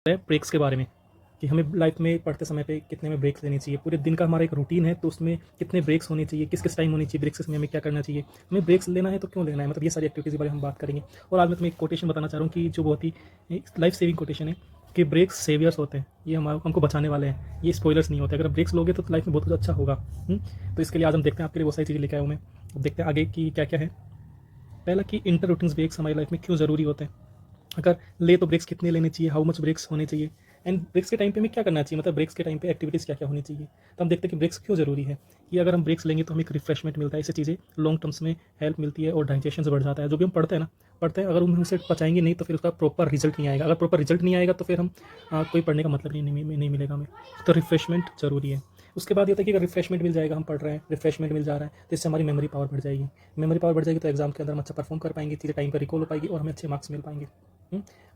है ब्रेक्स के बारे में कि हमें लाइफ में पढ़ते समय पे कितने में ब्रेक्स लेनी चाहिए। पूरे दिन का हमारा एक रूटीन है, तो उसमें कितने ब्रेक्स होने चाहिए, किस किस टाइम होनी चाहिए, ब्रेक्स में हमें क्या करना चाहिए, हमें ब्रेक्स लेना है तो क्यों लेना है, मतलब ये सारी एक्टिविटीज़ के बारे में हम बात करेंगे। और आज मैं तुम्हें एक कोटेशन बताना चाह रहा हूँ कि जो बहुत ही लाइफ सेविंग कोटेशन है कि ब्रेक्स सेवियर्स होते हैं, ये हमको बचाने वाले हैं, ये स्पॉयलर्स नहीं होते। अगर ब्रेक्स लोगे तो लाइफ में बहुत कुछ अच्छा होगा। तो इसके लिए आज हम देखते हैं, आपके लिए बहुत सारी चीज़ें लेकर आया हूँ मैं। अब देखते हैं आगे की क्या क्या है। पहला कि इंटर रूटीन्स ब्रेक्स हमारी लाइफ में क्यों ज़रूरी होते हैं, अगर ले तो ब्रेक्स कितने लेने चाहिए, हाउ मच ब्रेक्स होने चाहिए, एंड ब्रेक्स के टाइम पे हमें क्या करना चाहिए, मतलब ब्रेक्स के टाइम पे एक्टिविटीज़ क्या क्या होनी चाहिए। तो हम देखते हैं कि ब्रेक्स क्यों ज़रूरी है कि अगर हम ब्रेक्स लेंगे तो हमें एक रिफ्रेशमेंट मिलता है, इससे चीज़ें लॉन्ग टर्म्स में हेल्प मिलती है और डाइजेशन बढ़ जाता है। जो भी हम पढ़ते हैं अगर हम उसे पचाएंगे नहीं तो फिर उसका प्रॉपर रिजल्ट नहीं आएगा। अगर प्रॉपर रिजल्ट नहीं आएगा तो फिर हम कोई पढ़ने का मतलब नहीं मिलेगा हमें। तो रिफ्रेशमेंट ज़रूरी है। उसके बाद ये होता है कि अगर रिफ्रेशमेंट मिल जाएगा, हम पढ़ रहे हैं, रिफ्रेशमेंट मिल जा रहा है, तो इससे हमारी मेमोरी पावर बढ़ जाएगी। मेमोरी पावर बढ़ जाएगी तो एग्जाम के अंदर हम अच्छा परफॉर्म कर पाएंगे, चीज़ें टाइम पर रिकॉल हो पाएगी और हमें अच्छे मार्क्स मिल पाएंगे।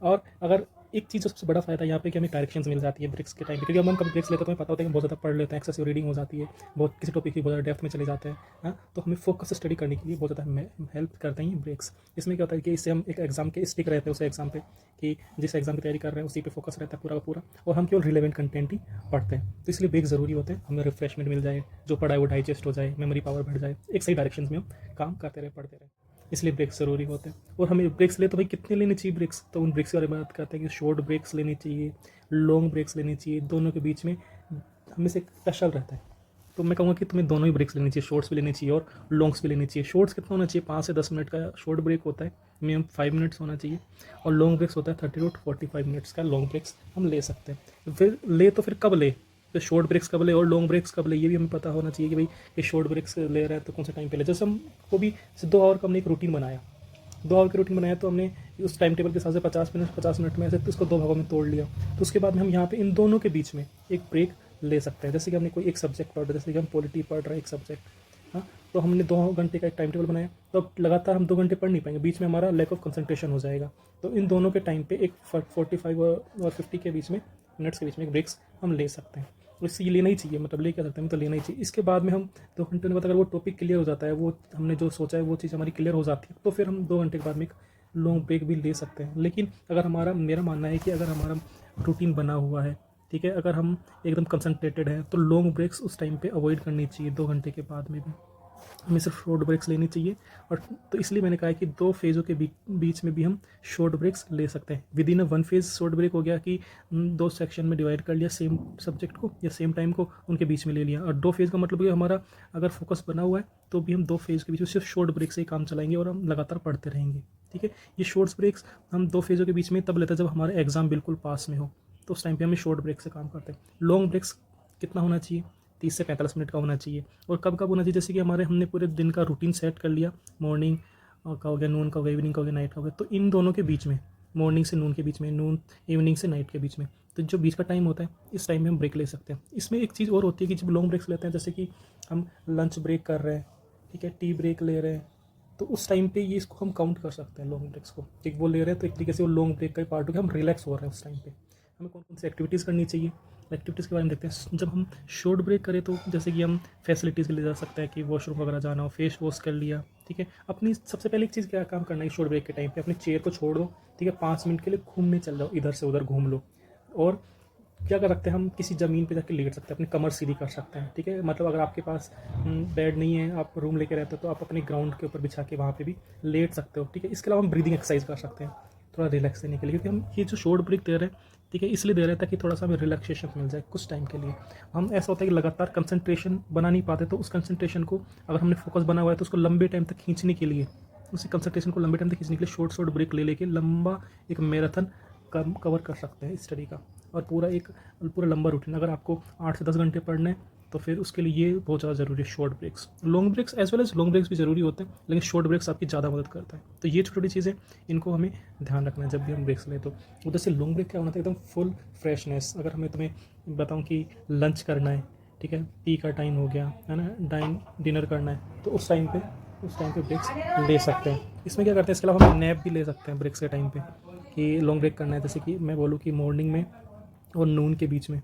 और अगर एक चीज़ सबसे बड़ा फ़ायदा यहाँ पे कि हमें डायरेक्शंस मिल जाती है ब्रेक्स के टाइम पे, क्योंकि हम कभी ब्रेक्स लेते हैं तो हमें पता होता है कि बहुत ज़्यादा पढ़ लेते हैं, एक्सेसिव रीडिंग हो जाती है, बहुत किसी टॉपिक की बहुत ज़्यादा डेप्थ में चले जाते हैं। तो हमें फोकस स्टडी करने के लिए बहुत ज़्यादा हेल्प करते हैं ब्रेक्स। इसमें क्या होता है कि इससे हम एक एग्जाम के स्टिक रहते हैं उस एग्जाम पे, कि जिस एग्जाम की तैयारी कर रहे हैं उसी पे फोकस रहता है पूरा का पूरा, और हम केवल रिलेवेंट कंटेंट ही पढ़ते हैं। तो इसलिए ब्रेक ज़रूरी होते हैं, हमें रिफ्रेशमेंट मिल जाए, जो पढ़ा है वो डाइजेस्ट हो जाए, मेमोरी पावर बढ़ जाए, एक सही डायरेक्शन में हम काम करते रहे, पढ़ते रहे। इसलिए ब्रेक्स ज़रूरी होते हैं। और हमें ब्रेक्स ले तो भाई कितने लेने चाहिए ब्रेक्स, तो उन ब्रेक्स के बारे में बात करते हैं कि शॉर्ट ब्रेक्स लेनी चाहिए, लॉन्ग ब्रेक्स लेनी चाहिए, दोनों के बीच में हमें से एक टशल रहता है। तो मैं कहूँगा कि तुम्हें दोनों ही ब्रेक्स लेनी चाहिए, शॉर्ट्स भी लेनी चाहिए और लॉन्ग्स भी लेनी चाहिए। शॉर्ट्स कितना होना चाहिए, 5 से 10 मिनट का शॉर्ट ब्रेक होता है, मिनिमम 5 मिनट्स होना चाहिए, और लॉन्ग ब्रेक्स होता है 30 to 45 मिनट्स का लॉन्ग ब्रेक्स हम ले सकते हैं। फिर ले तो फिर कब ले, तो शॉर्ट ब्रेक्स कब ले और लॉन्ग ब्रेक्स कब ले, ये भी हमें पता होना चाहिए कि भाई ये शॉर्ट ब्रेक्स ले रहे हैं तो कौन सा टाइम पे ले। जैसे हम को भी 2 आवर का हमने एक रूटीन बनाया, 2 आवर की रूटीन बनाया, तो हमने उस टाइम टेबल के हिसाब से 50 मिनट में ऐसे तो उसको 2 भागों में तोड़ लिया। तो उसके बाद में हम यहाँ पे इन दोनों के बीच में एक ब्रेक ले सकते हैं। जैसे कि हमने कोई एक सब्जेक्ट पढ़ रहा है, जैसे कि हम पॉलिटी पढ़ रहे हैं एक सब्जेक्ट, हाँ, तो हमने 2 घंटे का एक टाइम टेबल बनाया, तो अब लगातार हम 2 घंटे पढ़ नहीं पाएंगे, बीच में हमारा लैक ऑफ कंसंट्रेशन हो जाएगा। तो इन दोनों के टाइम पे एक 45 और 50 के बीच में मिनट्स के बीच में एक ब्रेक्स हम ले सकते हैं। तो इससे ये लेना ही चाहिए, मतलब ले क्या सकते हैं, तो लेना ही चाहिए। इसके बाद में हम 2 घंटे के बाद अगर वो टॉपिक क्लियर हो जाता है, वो हमने जो सोचा है वो चीज़ हमारी क्लियर हो जाती है, तो फिर हम 2 घंटे के बाद में एक लॉन्ग ब्रेक भी ले सकते हैं। लेकिन अगर मेरा मानना है कि अगर हमारा रूटीन बना हुआ है, ठीक है, अगर हम एकदम कंसंट्रेटेड हैं, तो लॉन्ग ब्रेक्स उस टाइम पे अवॉइड करनी चाहिए। 2 घंटे के बाद में भी हमें सिर्फ शॉर्ट ब्रेक्स लेनी चाहिए। और तो इसलिए मैंने कहा है कि 2 फेज़ों के बीच में भी हम शॉर्ट ब्रेक्स ले सकते हैं। Within 1 phase short break हो गया कि 2 सेक्शन में डिवाइड कर लिया सेम सब्जेक्ट को या सेम टाइम को, उनके बीच में ले लिया। और 2 फेज़ का मतलब कि हमारा अगर फोकस बना हुआ है तो भी हम 2 फेज़ के बीच में सिर्फ शॉर्ट ब्रेक से ही काम चलाएंगे और हम लगातार पढ़ते रहेंगे। ठीक है, ये शॉर्ट्स ब्रेक्स हम 2 फेज़ों के बीच में तब लेते हैं जब हमारा एग्जाम बिल्कुल पास में हो, तो उस टाइम पे हमें शॉर्ट ब्रेक से काम करते हैं। लॉन्ग ब्रेक्स कितना होना चाहिए, 30 से 45 मिनट का होना चाहिए। और कब कब होना चाहिए, जैसे कि हमने पूरे दिन का रूटीन सेट कर लिया, मॉर्निंग का हो गया, नून का हो गया, इवनिंग का हो गया, नाइट का हो गया, तो इन दोनों के बीच में, मॉर्निंग से नून के बीच में, नून इवनिंग से नाइट के बीच में, तो जो बीच का टाइम होता है इस टाइम में हम ब्रेक ले सकते हैं। इसमें एक चीज़ और होती है कि जब लॉन्ग ब्रेक्स लेते हैं, जैसे कि हम लंच ब्रेक कर रहे हैं, ठीक है, टी ब्रेक ले रहे हैं, तो उस टाइम पे ये इसको हम काउंट कर सकते हैं लॉन्ग ब्रेक्स को, कि वो ले रहे हैं तो एक तरीके से वो लॉन्ग ब्रेक का पार्ट हो गया, हम रिलैक्स हो रहे हैं उस टाइम पे। हमें कौन कौन सी एक्टिविटीज़ करनी चाहिए, एक्टिविटीज़ के बारे में देखते हैं। जब हम शॉर्ट ब्रेक करें तो जैसे कि हम फैसिलिटीज़ के लिए जा सकते हैं कि वॉशरूम वगैरह जाना हो, फेस वॉश कर लिया, ठीक है। अपनी सबसे पहले एक चीज़ क्या काम करना है शॉर्ट ब्रेक के टाइम पे, अपनी चेयर को छोड़ दो, ठीक है, 5 मिनट के लिए घूमने चल जाओ, इधर से उधर घूम लो। और क्या कर सकते हैं, हम किसी ज़मीन पे जाके लेट सकते हैं, अपनी कमर सीधी कर सकते हैं, ठीक है। मतलब अगर आपके पास बेड नहीं है, आप रूम लेके रहते हो, तो आप अपने ग्राउंड के ऊपर बिछा के वहाँ पे भी लेट सकते हो, ठीक है। इसके अलावा हम ब्रीदिंग एक्सरसाइज कर सकते हैं थोड़ा रिलैक्स देने के लिए, क्योंकि हम ये जो शॉर्ट ब्रेक दे रहे हैं, ठीक है, इसलिए दे रहे हैं ताकि थोड़ा सा हमें रिलैक्सेशन मिल जाए कुछ टाइम के लिए। हम ऐसा होता है कि लगातार कंसंट्रेशन बना नहीं पाते, तो उस कंसंट्रेशन को अगर हमने फोकस बना हुआ है तो उसको लंबे टाइम तक खींचने के लिए, उसी कंसंट्रेशन को लंबे टाइम तक खींचने के लिए शॉर्ट शॉर्ट ब्रेक ले लेके लंबा एक मैराथन कवर कर सकते हैं स्टडी का। और पूरा लंबा रूटीन, अगर आपको 8 से 10 घंटे पढ़ना है तो फिर उसके लिए ये बहुत ज़्यादा ज़रूरी है short breaks. Long breaks as well as long breaks भी ज़रूरी होते हैं, लेकिन शॉर्ट ब्रेक्स आपकी ज़्यादा मदद करता है। तो ये छोटी छोटी चीज़ें, इनको हमें ध्यान रखना है जब भी हम ब्रेक्स लें। तो उधर से लॉन्ग ब्रेक क्या होना था, एकदम फुल फ्रेशनेस। अगर तुम्हें बताऊँ कि लंच करना है, ठीक है, टी का टाइम हो गया है ना, डिनर करना है, तो उस टाइम पे ब्रेक्स ले सकते हैं। इसमें क्या करते हैं, इसके अलावा हम नैप भी ले सकते हैं ब्रेक्स के टाइम पे, कि लॉन्ग ब्रेक करना है, जैसे कि मैं बोलूँ कि मॉर्निंग में और नून के बीच में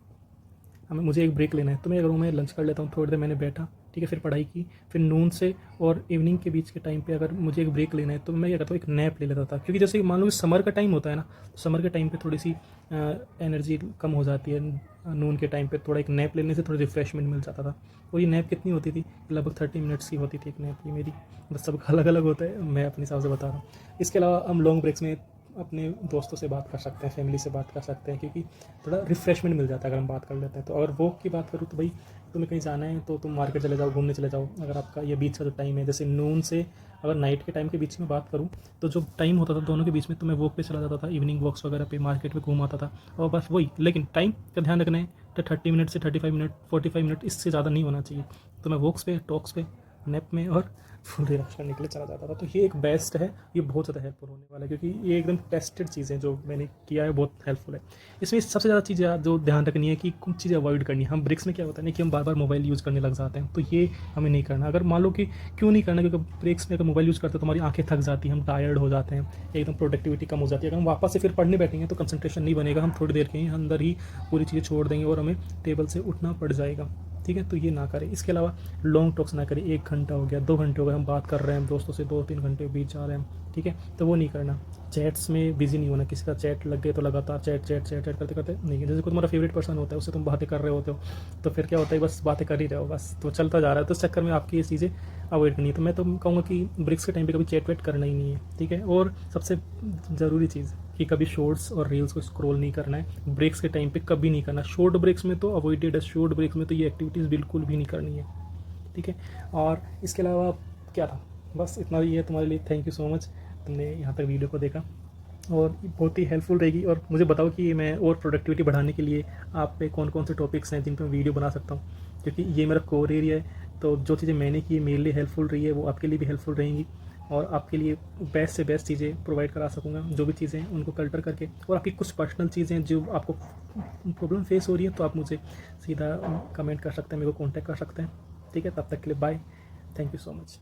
मुझे एक ब्रेक लेना है, तो मैं रूम में लंच कर लेता हूँ, थोड़ी देर मैंने बैठा, ठीक है, फिर पढ़ाई की, फिर नून से और इवनिंग के बीच के टाइम पे अगर मुझे एक ब्रेक लेना है तो मैं क्या करता हूँ, एक नैप ले लेता था। क्योंकि जैसे मान लो कि समर का टाइम होता है ना, तो समर के टाइम पे थोड़ी सी एनर्जी कम हो जाती है, नून के टाइम पे थोड़ा एक नैप लेने से थोड़ा रिफ्रेशमेंट मिल जाता था। और ये नैप कितनी होती थी, लगभग 30 मिनट्स की होती थी एक नैप, ये मेरी, बस सबका अलग अलग होता है, मैं अपने हिसाब से बता रहा हूँ। इसके अलावा हम लॉन्ग ब्रेक्स में अपने दोस्तों से बात कर सकते हैं, फैमिली से बात कर सकते हैं, क्योंकि थोड़ा रिफ्रेशमेंट मिल जाता है अगर हम बात कर लेते हैं तो। अगर वॉक की बात करूँ तो भाई तुम्हें कहीं जाना है तो तुम मार्केट चले जाओ, घूमने चले जाओ। अगर आपका ये बीच का जो टाइम है, जैसे नून से अगर नाइट के टाइम के बीच में बात करूँ, तो जो टाइम होता था दोनों के बीच में, तो मैं वॉक पे चला जाता था, इवनिंग वॉक्स वगैरह पे, मार्केट में घूम आता था। और बस वही, लेकिन टाइम का ध्यान रखना है, तो 30 मिनट से 35 मिनट, 45 मिनट, इससे ज़्यादा नहीं होना चाहिए। तो मैं वॉक्स पे, टॉक्स पे, नैप में और फुल रिलैक्स करने के लिए चला जाता था। तो ये एक बेस्ट है, ये बहुत ज़्यादा हेल्पफुल होने वाला है, क्योंकि ये एकदम टेस्टेड चीज़ें जो मैंने किया है, बहुत हेल्पफुल है। इसमें सबसे ज़्यादा चीज़ें जो ध्यान रखनी है कि कुछ चीज़ें अवॉइड करनी है। हम ब्रेक्स में क्या होता है ना कि हम बार बार मोबाइल यूज़ करने लग जाते हैं, तो ये हमें नहीं करना। अगर मान लो कि क्यों नहीं करना, क्योंकि ब्रेक्स में अगर मोबाइल यूज़ करते हैं तो हमारी आंखें थक जाती हैं, हम टायर्ड हो जाते हैं, एकदम प्रोडक्टिविटी कम हो जाती है। अगर हम वापस से फिर पढ़ने बैठेंगे तो कंसंट्रेशन नहीं बनेगा, हम थोड़ी देर के ही अंदर ही पूरी चीज़ें छोड़ देंगे और हमें टेबल से उठना पड़ जाएगा। ठीक है, तो ये ना करें। इसके अलावा लॉन्ग टॉक्स ना करें, 1 घंटा हो गया, 2 घंटे हो गए, हम बात कर रहे हैं दोस्तों से, 2-3 घंटे बीत जा रहे हैं, ठीक है, तो वो नहीं करना। चैट्स में बिजी नहीं होना, किसी का चैट लग गए तो लगातार चैट चैट चैट चैट करते करते नहीं। जैसे कोई तुम्हारा फेवरेट पर्सन होता है, उससे तुम बातें कर रहे होते हो, तो फिर क्या होता है, बस बातें कर ही रहे हो, बस तो चलता जा रहा है। तो इस चक्कर में आपकी ये चीज़ें अवॉइड करनी है। तो मैं तो कहूँगा कि ब्रेक्स के टाइम पे कभी चैट वेट करना ही नहीं है, ठीक है। और सबसे ज़रूरी चीज़ कि कभी शॉर्ट्स और रील्स को स्क्रॉल नहीं करना है ब्रेक्स के टाइम पे, कभी नहीं करना। शॉर्ट ब्रेक्स में तो अवॉइडेड है, शॉर्ट ब्रेक्स में तो ये एक्टिविटीज़ बिल्कुल भी नहीं करनी है, ठीक है। और इसके अलावा क्या था, बस इतना ही है तुम्हारे लिए। थैंक यू सो मच, तुमने यहाँ तक वीडियो को देखा, और बहुत ही हेल्पफुल रहेगी। और मुझे बताओ कि मैं और प्रोडक्टिविटी बढ़ाने के लिए आप पे कौन कौन से टॉपिक्स हैं जिन पर वीडियो बना सकता हूँ, क्योंकि ये मेरा कोर एरिया है। तो जो चीज़ें मैंने की मेरे लिए हेल्पफुल रही है, वो आपके लिए भी हेल्पफुल रहेंगी, और आपके लिए बेस्ट से बेस्ट चीज़ें प्रोवाइड करा सकूँगा। जो भी चीज़ें हैं उनको कल्टर करके, और आपकी कुछ पर्सनल चीज़ें जो आपको प्रॉब्लम फेस हो रही है, तो आप मुझे सीधा कमेंट कर सकते हैं, मेरे को कॉन्टैक्ट कर सकते हैं, ठीक है। तब तक के लिए bye, thank you so much.